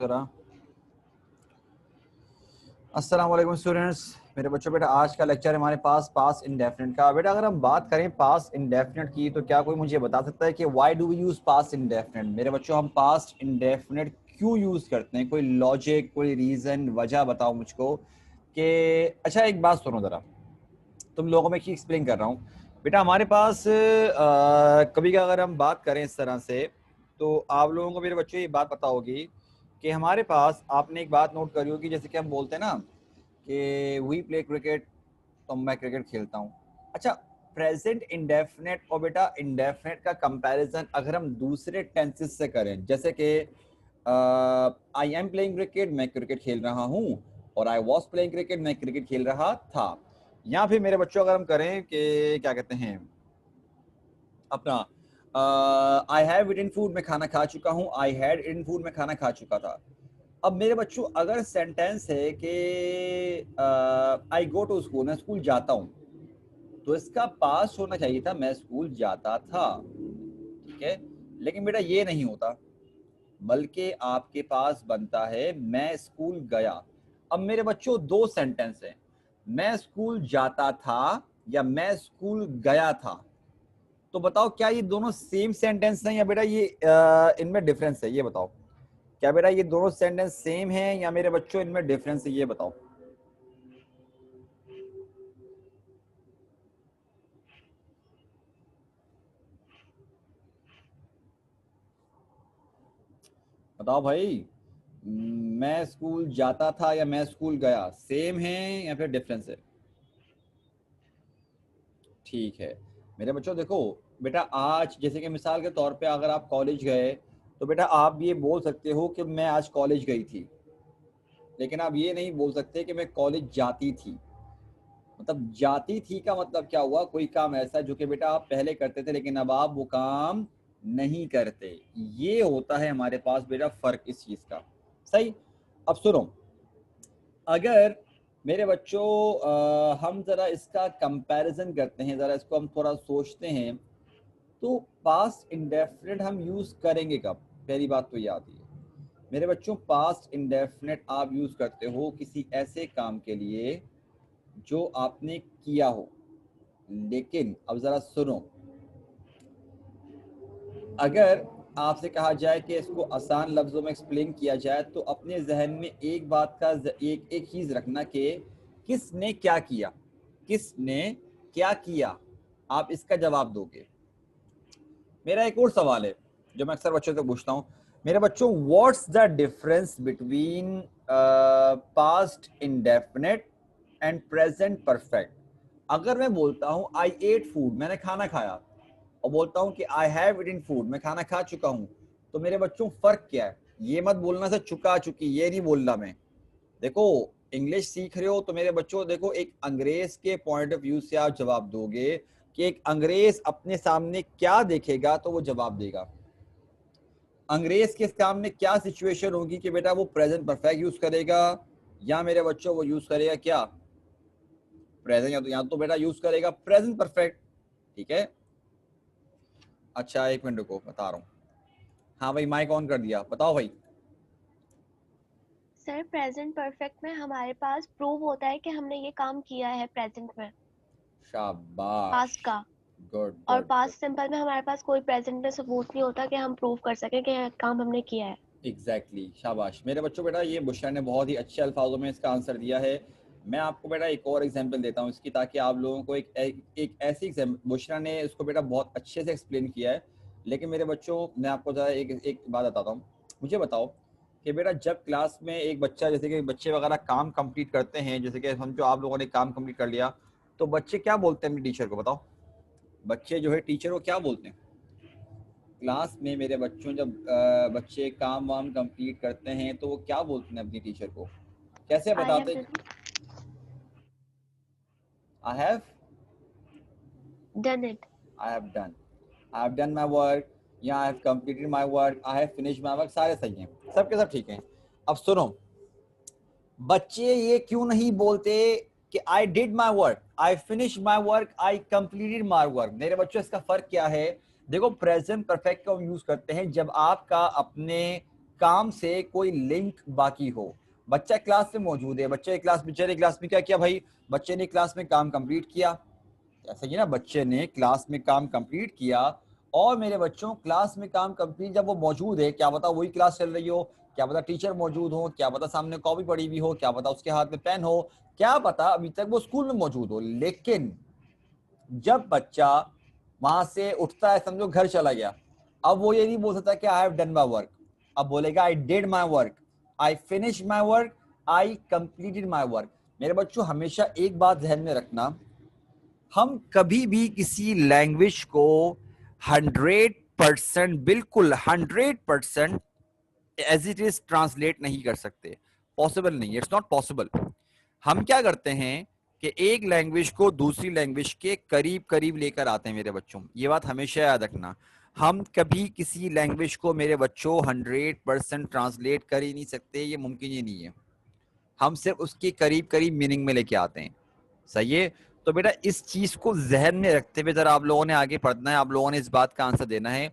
करा। अस्सलाम वालेकुम स्टूडेंट्स, मेरे बच्चों। बेटा आज का लेक्चर हमारे पास पास्ट इंडेफिनिट का। बेटा अगर हम बात करें पास्ट इंडेफिनिट की तो क्या कोई मुझे बता सकता है कि why do we use past indefinite? मेरे बच्चों हम पास्ट इंडेफिनिट क्यों यूज करते हैं? कोई लॉजिक, कोई रीजन, वजह बताओ मुझको कि अच्छा एक बात सुनो ज़रा, तुम लोगों में की एक्सप्लेन कर रहा हूँ। बेटा हमारे पास कभी का अगर हम बात करें इस तरह से तो आप लोगों को मेरे बच्चों ये बात पता होगी कि हमारे पास आपने एक बात नोट करी होगी, जैसे कि हम बोलते हैं ना कि वी प्ले क्रिकेट, तो मैं क्रिकेट खेलता हूँ। अच्छा, प्रेजेंट इंडेफिनेट और बेटा इंडेफिनेट का कंपैरिजन अगर हम दूसरे टेंसेस से करें, जैसे कि आई एम प्लेइंग क्रिकेट, मैं क्रिकेट खेल रहा हूँ, और आई वॉज प्लेइंग क्रिकेट, मैं क्रिकेट खेल रहा था। या फिर मेरे बच्चों अगर हम करें कि क्या कहते हैं अपना आई हैव इटन फूड, मैं खाना खा चुका हूँ, आई हैड इटन फूड, मैं खाना खा चुका था। अब मेरे बच्चों अगर सेंटेंस है कि आई गो टू स्कूल, मैं स्कूल जाता हूँ, तो इसका पास्ट होना चाहिए था मैं स्कूल जाता था, ठीक है। लेकिन बेटा ये नहीं होता, बल्कि आपके पास बनता है मैं स्कूल गया। अब मेरे बच्चों दो सेंटेंस हैं, मैं स्कूल जाता था या मैं स्कूल गया था। तो बताओ क्या ये दोनों सेम सेंटेंस हैं या बेटा ये इनमें डिफरेंस है? ये बताओ, क्या बेटा ये दोनों सेंटेंस सेम हैं या मेरे बच्चों इनमें डिफरेंस है? ये बताओ। बताओ भाई, मैं स्कूल जाता था या मैं स्कूल गया, सेम है या फिर डिफरेंस है? ठीक है मेरे बच्चों, देखो बेटा आज जैसे कि मिसाल के तौर पे अगर आप कॉलेज गए तो बेटा आप ये बोल सकते हो कि मैं आज कॉलेज गई थी, लेकिन आप ये नहीं बोल सकते कि मैं कॉलेज जाती थी। मतलब जाती थी का मतलब क्या हुआ? कोई काम ऐसा जो कि बेटा आप पहले करते थे लेकिन अब आप वो काम नहीं करते। ये होता है हमारे पास बेटा फर्क इस चीज का। सही। अब सुनो, अगर मेरे बच्चों हम जरा इसका कंपैरिजन करते हैं, जरा इसको हम थोड़ा सोचते हैं, तो पास्ट इंडेफिनिट हम यूज करेंगे कब? पहली बात तो ये आती है मेरे बच्चों, पास्ट इंडेफिनिट आप यूज करते हो किसी ऐसे काम के लिए जो आपने किया हो। लेकिन अब जरा सुनो, अगर आपसे कहा जाए कि इसको आसान लफ्जों में एक्सप्लेन किया जाए तो अपने जहन में एक बात का एक चीज रखना कि किसने क्या किया, किसने क्या किया, आप इसका जवाब दोगे। मेरा एक और सवाल है जो मैं अक्सर बच्चों से पूछता हूँ, मेरे बच्चों what's the difference between past indefinite and present perfect? अगर मैं बोलता हूँ आई एट फूड, मैंने खाना खाया, और बोलता हूँ कि आई हैव इटन फूड, मैं खाना खा चुका हूँ, तो मेरे बच्चों फर्क क्या है? ये मत बोलना से चुका चुकी, ये नहीं बोल रहा मैं। देखो इंग्लिश सीख रहे हो तो मेरे बच्चों देखो, एक अंग्रेज के पॉइंट ऑफ व्यू से आप जवाब दोगे कि एक अंग्रेज अपने सामने क्या देखेगा तो वो जवाब देगा। अंग्रेज के सामने क्या सिचुएशन होगी कि बेटा वो प्रेजेंट परफेक्ट यूज करेगा या मेरे बच्चों वो यूज करेगा क्या? प्रेजेंट, या तो बेटा यूज करेगा प्रेजेंट परफेक्ट, ठीक है। अच्छा एक मिनट रुको, बता रहा हूँ। हाँ भाई माइक ऑन कर दिया, बताओ भाई। सर प्रेजेंट परफेक्ट में हमारे पास प्रूव होता है कि हमने ये काम किया है प्रेजेंट में, शाबाश, पास्ट का। गुड और गुड गुड। पास्ट सिंपल में हमारे पास कोई प्रेजेंट में सबूत नहीं होता कि हम प्रूव कर सकें कि यह काम हमने किया है। एग्जैक्टली शाबाश मेरे बच्चों। बेटा ये बुशरा ने बहुत ही अच्छे अल्फाजों में इसका आंसर दिया है। मैं आपको बेटा एक और एग्जांपल देता हूँ इसकी, ताकि आप लोगों को एक ऐसी एग्जाम्पल, बुशरा ने इसको बेटा बहुत अच्छे से एक्सप्लेन किया है। लेकिन मेरे बच्चों मैं आपको ज़रा एक बात बताता हूँ। मुझे बताओ कि बेटा जब क्लास में एक बच्चा, जैसे कि बच्चे वगैरह काम कंप्लीट करते हैं, जैसे कि समझो आप लोगों ने काम कंप्लीट कर लिया, तो बच्चे क्या बोलते हैं अपने टीचर को? बताओ, बच्चे जो है टीचर को क्या बोलते हैं क्लास में? मेरे बच्चों जब बच्चे काम वाम कंप्लीट करते हैं तो वो क्या बोलते हैं अपनी टीचर को? कैसे आई हैव बताते? I have done it. I have done, I have done my work, या I have completed my work, I have finish my work, सारे सही हैं, सबके सब ठीक हैं। अब सुनो, बच्चे ये क्यों नहीं बोलते कि I did my work, I finish my work, I completed my work? मेरे बच्चों इसका फर्क क्या है? देखो प्रेजेंट परफेक्ट का हम यूज करते हैं जब आपका अपने काम से कोई लिंक बाकी हो। बच्चा क्लास में मौजूद है, बच्चे क्लास में क्या किया भाई, बच्चे ने क्लास में काम कंप्लीट किया, ऐसा ही ना, बच्चे ने क्लास में काम कंप्लीट किया। और मेरे बच्चों क्लास में काम कंप्लीट जब वो मौजूद है, क्या पता वही क्लास चल रही हो, क्या पता टीचर मौजूद हो, क्या पता सामने कॉपी पड़ी हुई हो, क्या पता उसके हाथ में पेन हो, क्या पता अभी तक वो स्कूल में मौजूद हो, लेकिन जब बच्चा वहां से उठता है, समझो घर चला गया, अब वो ये नहीं बोल सकता कि आई हैव डन माई वर्क, अब बोलेगा I did my work, I finish my work, I completed my work. मेरे बच्चों हमेशा एक बात ध्यान में रखना, हम कभी भी किसी लैंग्वेज को 100% बिल्कुल 100% एज इट इज ट्रांसलेट नहीं कर सकते, पॉसिबल नहीं है, इट्स नॉट पॉसिबल। हम क्या करते हैं कि एक लैंग्वेज को दूसरी लैंग्वेज के करीब करीब लेकर आते हैं। मेरे बच्चों ये बात हमेशा याद रखना, हम कभी किसी लैंग्वेज को मेरे बच्चों 100% ट्रांसलेट कर ही नहीं सकते, ये मुमकिन ही नहीं है। हम सिर्फ उसके करीब करीब मीनिंग में लेके आते हैं, सही है। तो बेटा इस चीज को जहन में रखते हुए जरा आप लोगों ने आगे पढ़ना है, आप लोगों ने इस बात का आंसर देना है।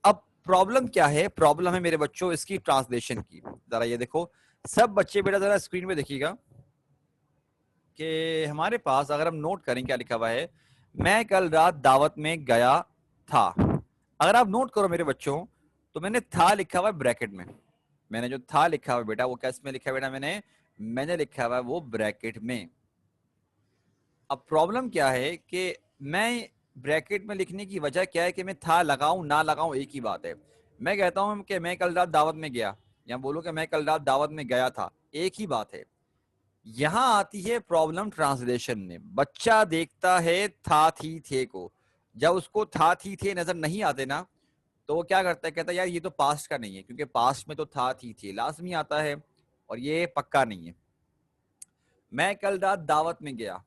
अब प्रॉब्लम क्या है, प्रॉब्लम है मेरे बच्चों इसकी ट्रांसलेशन की। जरा ये देखो सब बच्चे, बेटा जरा स्क्रीन पे देखिएगा कि हमारे पास अगर हम नोट करें क्या लिखा हुआ है, मैं कल रात दावत में गया था। अगर आप नोट करो मेरे बच्चों, तो मैंने था लिखा हुआ है ब्रैकेट में, मैंने जो था लिखा हुआ है बेटा वो कैसे में लिखा है बेटा, मैंने लिखा हुआ है वो ब्रैकेट में। अब प्रॉब्लम क्या है कि मैं ब्रैकेट में लिखने की वजह क्या है कि मैं था लगाऊं ना लगाऊं एक ही बात है। मैं कहता हूं कि मैं कल रात दावत में गया, या बोलो कि मैं कल रात दावत में गया था, एक ही बात है। यहां आती है प्रॉब्लम ट्रांसलेशन में। बच्चा देखता है था थी थे को, जब उसको था थी थे नजर नहीं आते ना, तो वो क्या करता है, कहता है यार ये तो पास्ट का नहीं है, क्योंकि पास्ट में तो था थी थे लाजमी आता है और ये पक्का नहीं है। मैं कल रात दावत में गया,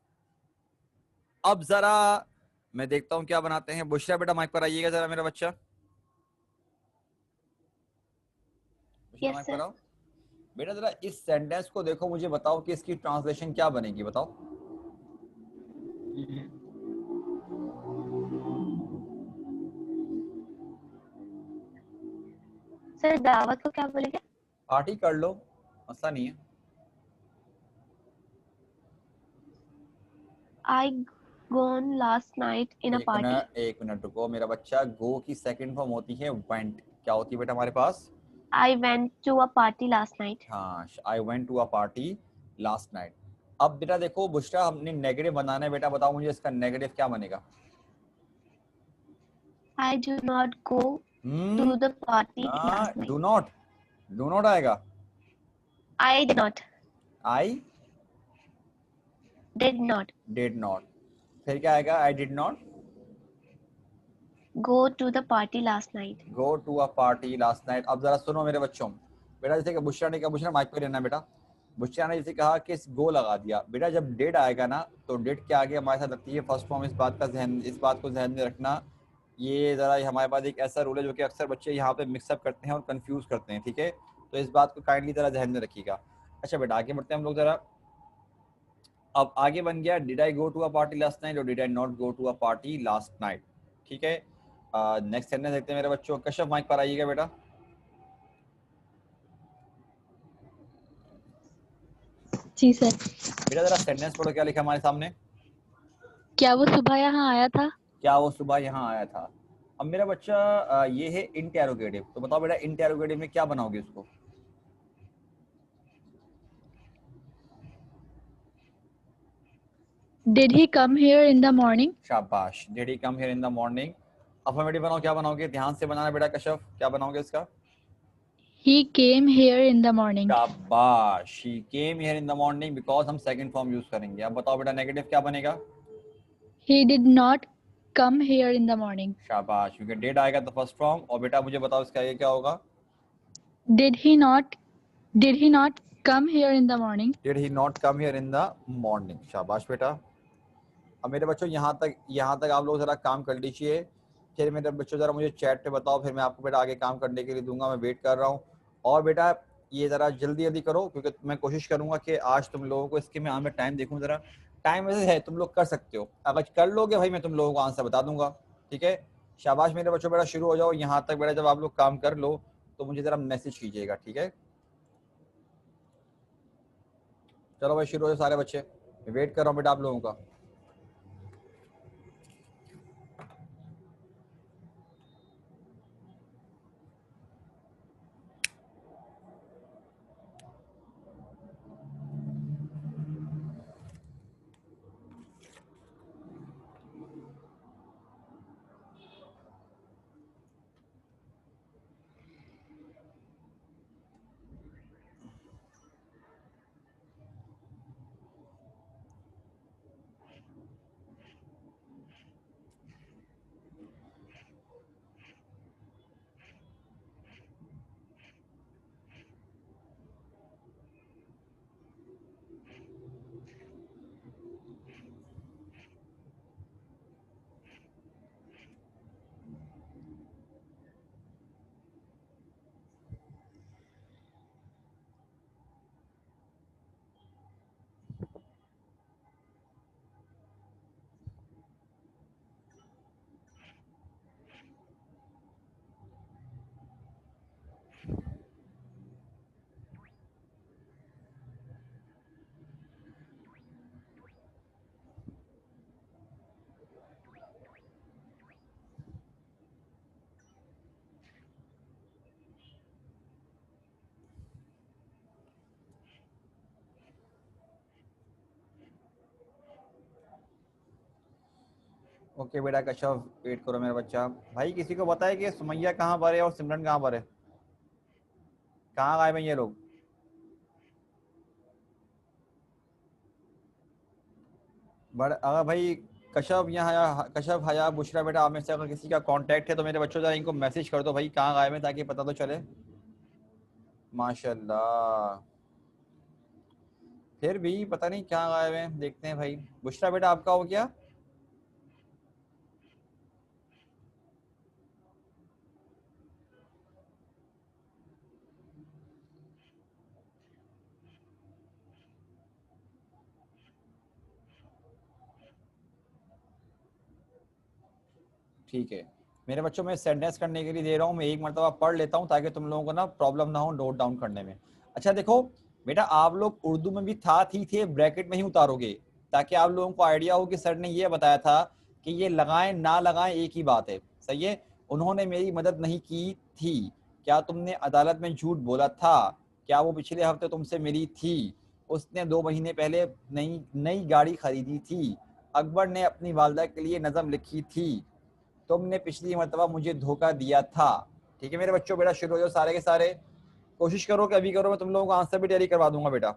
अब जरा मैं देखता हूं क्या बनाते हैं। बुशरा बेटा माइक पर आइएगा जरा, मेरा बच्चा बुशरा यस माइक पर सर। आओ। बेटा जरा इस सेंटेंस को देखो, मुझे बताओ कि इसकी ट्रांसलेशन क्या बनेगी, बताओ। सर दावत को क्या बोलेंगे? पार्टी कर लो, मसला नहीं है। आई gone last night in a party. एक मिनट रुको मेरा बच्चा, गो की सेकंड फॉर्म होती है वेंट, क्या होती है बेटा हमारे पास? I went to a party last night. हाँ, I went to a party last night. अब बेटा देखो बुशरा, हमने नेगेटिव बनाना है बेटा, बताओ मुझे इसका नेगेटिव क्या बनेगा। I do not go to the party last night. Do not आएगा, I did not. I Did not did not, फिर क्या आएगा, I did not go to the party last night. Go to a party last night. अब जरा सुनो मेरे बच्चों, बेटा जैसे कि बुशरा ने कहा, बुशरा माइक पे रहना बेटा, बुशरा ने जैसे कहा कि गो लगा दिया, बेटा जब डेड आएगा ना, तो डेड के आगे हमारे साथ लगती है फर्स्ट फॉर्म। इस बात को ध्यान में रखना, ये जरा हमारे पास एक ऐसा रूल है जो कि अक्सर बच्चे यहाँ पे मिक्सअप करते हैं और कंफ्यूज करते हैं, ठीक है, तो इस बात को काइंडली जरा ध्यान में रखिएगा। अच्छा बेटा आगे बढ़ते हैं हम लोग जरा। अब आगे बन गया did I go to a party last night और did I not go to a party last night, ठीक है। नेक्स्ट सेंटेंस देखते हैं मेरे बच्चों, कश्यप माइक पर आइएगा बेटा। जी सर। बेटा जरा सेंटेंस पढ़ो, क्या लिखा हमारे सामने, क्या वो सुबह यहाँ आया था? क्या वो सुबह यहाँ आया था। अब मेरा बच्चा ये है इंटेरोगेटिव, तो बताओ बेटा इंटेरोगेटिव में क्या बनाओगे उसको। Did he come here in the morning? शाबाश, did he come here in the morning. Affirmative बनाओ, क्या बनाओगे, ध्यान से बनाना बेटा कश्यप, क्या बनाओगे इसका। He came here in the morning. शाबाश, she came here in the morning, because हम सेकंड फॉर्म यूज करेंगे। अब बताओ बेटा नेगेटिव क्या बनेगा। He did not come here in the morning. शाबाश, क्योंकि डेड आएगा तो फर्स्ट फॉर्म। और बेटा मुझे बताओ इसका ये क्या होगा। Did he not come here in the morning? Did he not come here in the morning, शाबाश बेटा। अब मेरे बच्चों यहाँ तक आप लोग जरा काम कर लीजिए, फिर मेरे बच्चों जरा मुझे चैट पे बताओ, फिर मैं आपको बेटा आगे काम करने के लिए दूंगा, मैं वेट कर रहा हूँ। और बेटा ये जरा जल्दी जल्दी करो, क्योंकि मैं कोशिश करूंगा कि आज तुम लोगों को इसके मैं टाइम देखूँ जरा, टाइम वैसे है, तुम लोग कर सकते हो, अगर कर लोगे भाई मैं तुम लोगों को आंसर बता दूंगा, ठीक है। शाबाश मेरे बच्चों, बेटा शुरू हो जाओ। यहाँ तक बेटा जब आप लोग काम कर लो तो मुझे जरा मैसेज कीजिएगा, ठीक है। चलो भाई शुरू हो जाओ सारे बच्चे, वेट कर रहा हूँ बेटा आप लोगों का। ओके बेटा कश्यप वेट करो मेरा बच्चा। भाई किसी को पता है कि सुमैया कहाँ पर है और सिमरन कहाँ पर है? कहाँ गायब हैं ये लोग? बट अगर भाई कश्यप यहाँ, कश्यप हया बुशरा बेटा आप में से अगर किसी का कांटेक्ट है तो मेरे बच्चों जरा इनको मैसेज कर दो भाई कहाँ गायब है, ताकि पता तो चले। माशाल्लाह, फिर भी पता नहीं कहाँ गायब हैं, देखते हैं भाई। बुशरा बेटा आपका हो गया? ठीक है मेरे बच्चों, मैं सेंटेंस करने के लिए दे रहा हूँ, मैं एक मरतबा पढ़ लेता हूँ ताकि तुम लोगों को ना प्रॉब्लम ना हो नोट डाउन करने में। अच्छा देखो बेटा, आप लोग उर्दू में भी था थी थे ब्रैकेट में ही उतारोगे, ताकि आप लोगों को आइडिया हो कि सर ने ये बताया था कि ये लगाएं ना लगाएं एक ही बात है, सही है। उन्होंने मेरी मदद नहीं की थी, क्या तुमने अदालत में झूठ बोला था, क्या वो पिछले हफ्ते तुमसे मिली थी, उसने 2 महीने पहले नई नई गाड़ी खरीदी थी, अकबर ने अपनी वालदा के लिए नज़म लिखी थी, तुमने पिछली मरतबा मुझे धोखा दिया था। ठीक है मेरे बच्चों, बेटा शुरू हो जाओ सारे के सारे, कोशिश करो कि अभी करो, मैं तुम लोगों को आंसर भी टैली करवा दूंगा बेटा।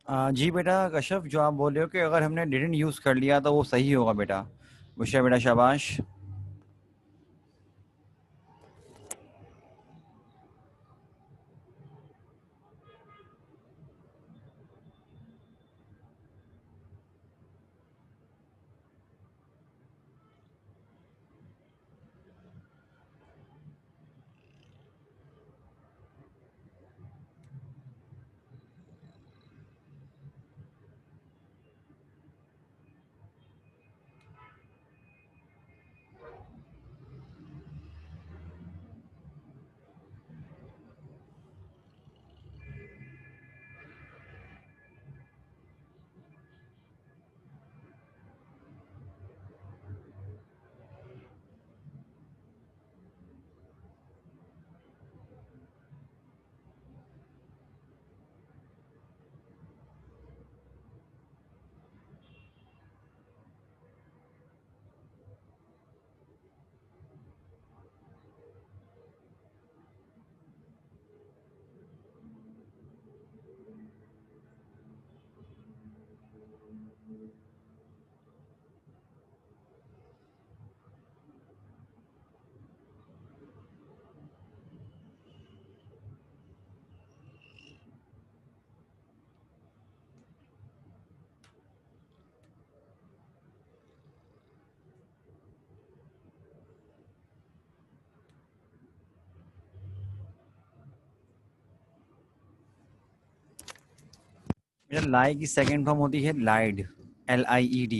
जी बेटा कश्यप, जो आप बोल रहे हो कि अगर हमने डिडंट यूज कर लिया तो वो सही होगा बेटा। बुशरा बेटा शाबाश। बेटा लाई की सेकंड फॉर्म होती है लाइड, LIED।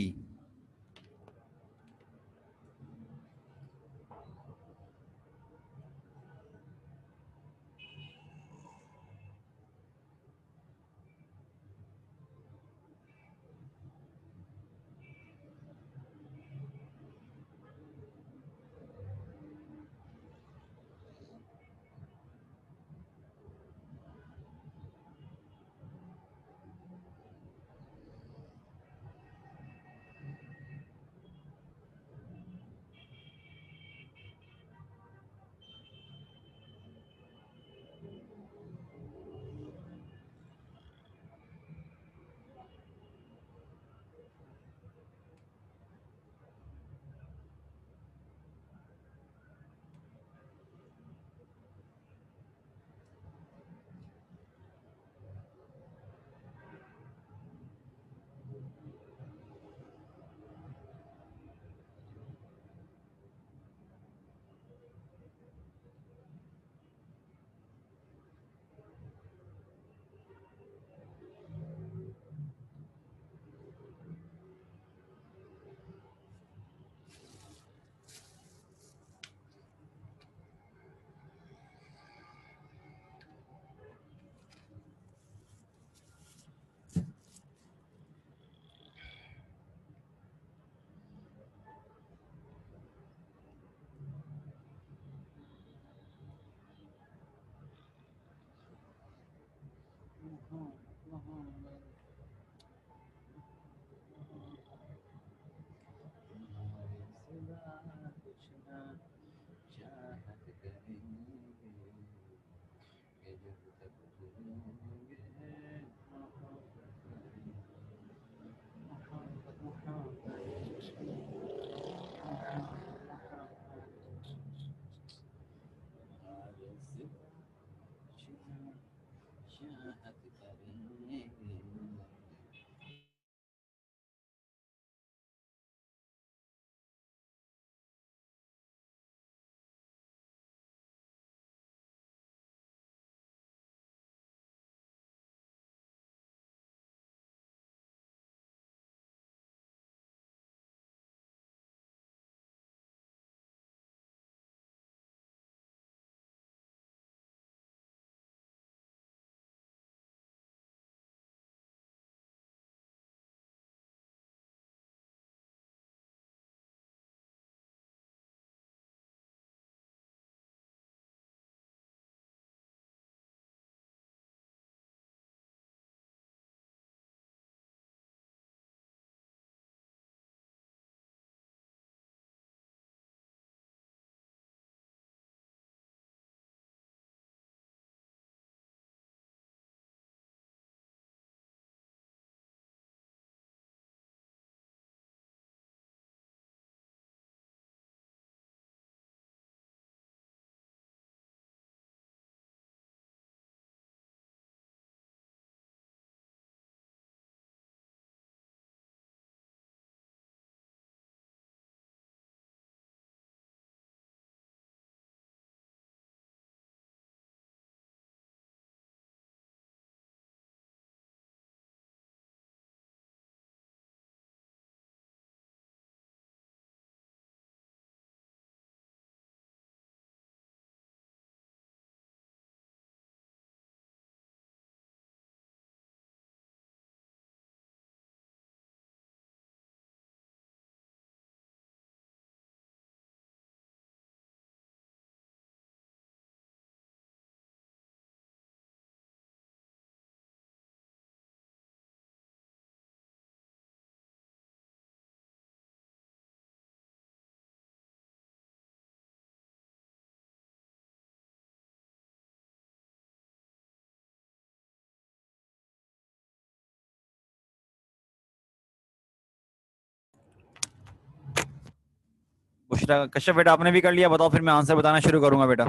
बुशरा कश्यप बेटा आपने भी कर लिया, बताओ फिर मैं आंसर बताना शुरू करूंगा बेटा।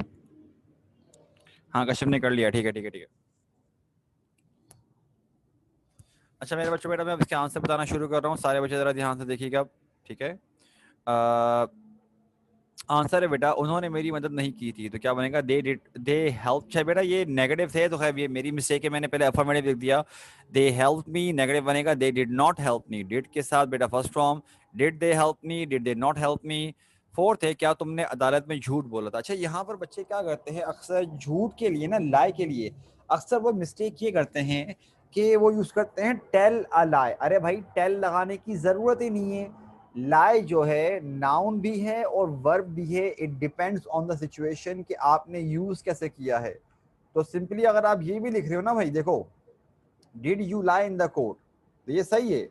हाँ कश्यप ने कर लिया, ठीक है ठीक है ठीक है। अच्छा मेरे बच्चों बेटा मैं अब इसके आंसर बताना शुरू कर रहा हूँ, सारे बच्चे जरा ध्यान से देखिएगा, ठीक है। आंसर है बेटा, उन्होंने मेरी मदद नहीं की थी, तो क्या बनेगा दे डिड दे हेल्प। अच्छा बेटा ये नेगेटिव थे तो खैर ये मेरी मिस्टेक है, मैंने पहले अफर्मेटिव लिख दिया। दे हेल्प मी नेगेटिव बनेगा they did not help me. Did के साथ बेटा first form, did they help me, did they not help me. Fourth है क्या तुमने अदालत में झूठ बोला था। अच्छा यहाँ पर बच्चे क्या करते हैं अक्सर झूठ के लिए ना, लाई के लिए अक्सर वो मिस्टेक ये करते हैं कि वो यूज करते हैं टेल अ लाई। अरे भाई टेल लगाने की जरूरत ही नहीं है, लाई जो है नाउन भी है और वर्ब भी है, it depends on the situation कि आपने यूज कैसे किया है। तो सिंपली अगर आप ये भी लिख रहे हो ना भाई, देखो did you lie in the court, तो ये सही है,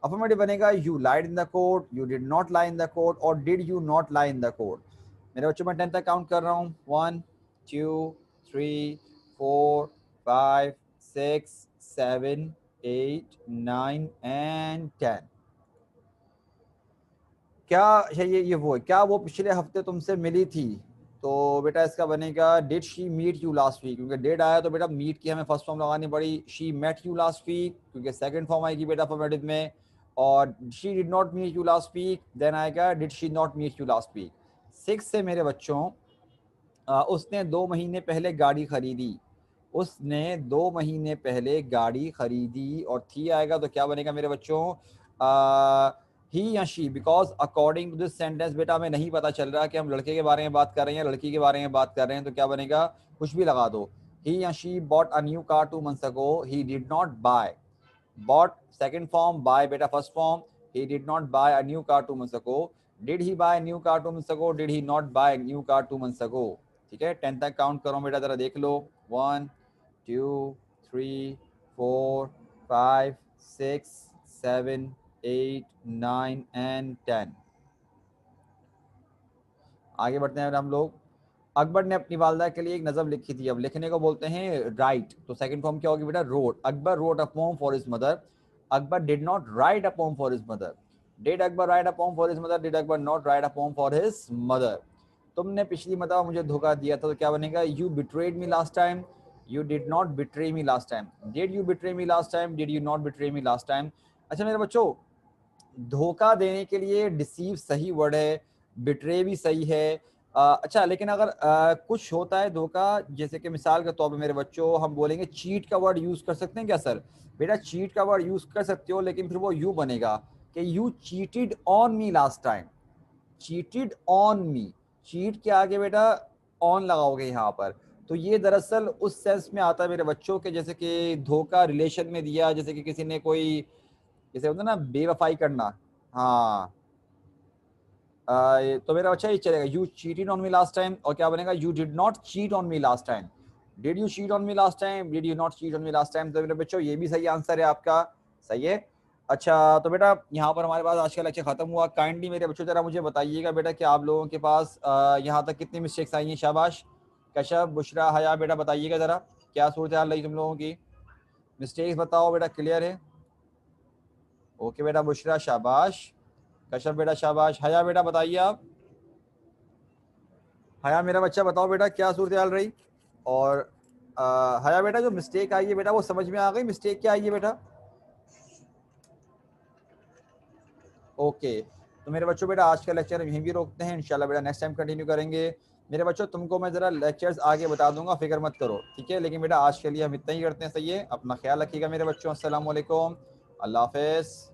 अफर्मेटिव बनेगा you lied in the court, you did not lie in the court और did you not lie in the court. मेरे बच्चों मैं 10 तक काउंट कर रहा हूँ, 1 2 3 4 5 6 7 8 9 एंड 10। क्या ये वो है क्या वो पिछले हफ्ते तुमसे मिली थी। तो बेटा इसका बनेगा did she meet you last week, क्योंकि डिड आया तो बेटा मीट की हमें फर्स्ट फॉर्म लगानी पड़ी। She met you last week क्योंकि सेकंड फॉर्म आएगी बेटा अफर्मेटिव में। और she did not meet you last week, then आएगा did she not meet you last week. 6 से मेरे बच्चों उसने 2 महीने पहले गाड़ी खरीदी, उसने 2 महीने पहले गाड़ी खरीदी। और थी आएगा तो क्या बनेगा मेरे बच्चों ही या she, because according to this sentence बेटा हमें नहीं पता चल रहा कि हम लड़के के बारे में बात कर रहे हैं या लड़की के बारे में बात कर रहे हैं, तो क्या बनेगा कुछ भी लगा दो। ही या she bought a new car 2 months ago, he did not buy. Bought second form, buy बेटा first form, he did not buy a new car 2 months ago। Did he buy new car 2 months ago, did he not buy new car 2 months ago। ठीक है 10 तक count करो बेटा जरा देख लो, 1 2 3 4 5 6 7 8 9 and 10। आगे बढ़ते हैं हम लोग। अकबर ने अपनी वालदा के लिए एक नज़म लिखी थी। अब लिखने को बोलते हैं राइट, तो सेकंड फॉर्म क्या होगी बेटा? Wrote. Akbar wrote a poem for his mother. Akbar did not write a poem for his mother. Did Akbar write a poem for his mother? Did Akbar not write a poem for his mother. तुमने पिछली मरतबा मुझे धोखा दिया था, तो क्या बनेगा? You betrayed me last time. You did not betray me last time. Did you betray me last time? Did you not betray me last time? अच्छा मेरे बच्चों, धोखा देने के लिए डिसीव सही वर्ड है, बिट्रे भी सही है। अच्छा, लेकिन अगर कुछ होता है धोखा, जैसे कि मिसाल के तौर पे मेरे बच्चों हम बोलेंगे चीट का वर्ड यूज कर सकते हैं क्या सर? बेटा चीट का वर्ड यूज कर सकते हो, लेकिन फिर वो यू बनेगा कि you cheated on me last time. Cheated on me, cheat के आगे बेटा ऑन लगाओगे यहाँ पर। तो ये दरअसल उस सेंस में आता है मेरे बच्चों के, जैसे कि धोखा रिलेशन में दिया, जैसे कि किसी ने कोई, जैसे होता है ना बेवफाई करना। हाँ, तो मेरा बच्चा ये चलेगा, you cheated on me last time, और क्या बनेगा? You did not cheat on me last time. Did you cheat on me last time? Did you not cheat on me last time? तो मेरे बच्चों ये भी सही आंसर है आपका, सही है। अच्छा तो बेटा यहाँ पर हमारे पास आज का लेक्चर खत्म हुआ। काइंडली मेरे बच्चों जरा मुझे बताइएगा बेटा कि आप लोगों के पास यहाँ तक कितनी मिस्टेक्स आई हैं? शाबाश। कशफ, बुशरा, हया, बेटा बताइएगा जरा क्या सूरत हाल रही तुम लोगों की। मिस्टेक्स बताओ बेटा, क्लियर है? ओके बेटा, बुशरा शाबाश, कशफ बेटा शाबाश, हया बेटा बताइए आप। हया मेरा बच्चा बताओ बेटा क्या सूरत हाल रही। और हया बेटा जो मिस्टेक आई है बेटा वो समझ में आ गई? मिस्टेक क्या आई है बेटा? ओके, तो मेरे बच्चों बेटा आज का लेक्चर यहीं भी रोकते हैं, इंशाल्लाह बेटा नेक्स्ट टाइम कंटिन्यू करेंगे। मेरे बच्चों तुमको मैं ज़रा लेक्चर्स आगे बता दूंगा, फिक्र मत करो, ठीक है? लेकिन बेटा आज के लिए हम इतना ही करते हैं, सही है? अपना ख्याल रखिएगा मेरे बच्चों। अस्सलाम वालेकुम, अल्लाह हाफ़िज़।